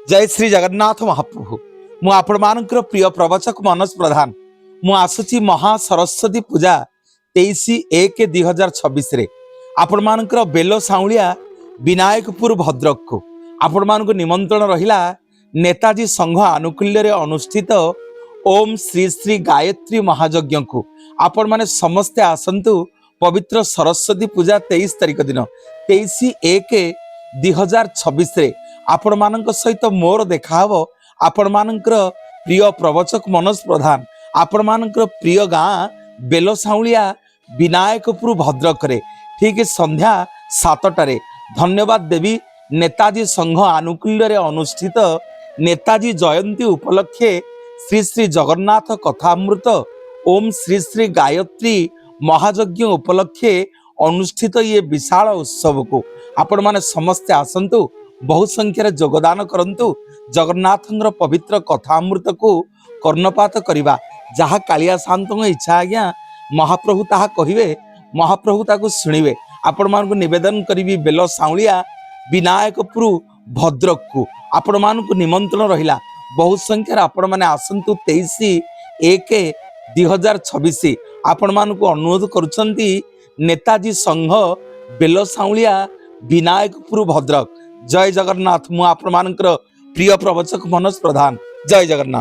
जय श्री जगन्नाथ महाप्रभु। मु आपण मानकर प्रिय प्रवचक मनोज प्रधान। मु आसुची महासरस्वती पूजा 23/1/2026 रे आपण मानकर बेलो साउलिया विनायकपुर भद्रक को आपण मानक निमंत्रण रहिला। नेताजी संघ आनुकूल्य रे अनुष्ठित ओम श्री श्री गायत्री महायज्ञ को आपण माने समस्ते आसंतु। पवित्र सरस्वती पूजा 23 तारिख दिन 23/1/2026 रे आपण मानक सहित मोर देखा हबो। आपण मानकर प्रिय प्रवचक मनोज प्रधान आपण मानकर प्रिय गाँ बेलो साउलिया विनायकपुर भद्रक रे ठीक संध्या 7टारे धन्यवाद देवी। नेताजी संघ आनुकूल्य रे अनुष्ठित नेताजी जयंती उपलक्षे श्री श्री जगन्नाथ कथामृत ओम श्री श्री गायत्री महायज्ञ उपलक्षे अनुष्ठित ये विशाल उत्सव को आपण माने समस्ते आसंतु। बहु संख्यार योगदान करंतु। जगन्नाथंगर पवित्र कथामृत को कर्णपात करिबा जहा कालिया शांतंग इच्छा आज्ञा महाप्रभु ताहा कहिबे, महाप्रभु ताको सुनिबे। आपण मानकु निवेदन करिबी बेलो साउलिया विनायकपुर भद्रक को आपण मानकु निमंत्रण रहिला। बहु संख्यार आपण माने आसंतु 23/1/2026 आपण मानकु अनुरोध करुछंती। नेताजी संघ बेलो साउलिया विनायकपुर भद्रक। जय जगन्नाथ। मु आपण मानकर प्रिय प्रवचक मनोज प्रधान। जय जगन्नाथ।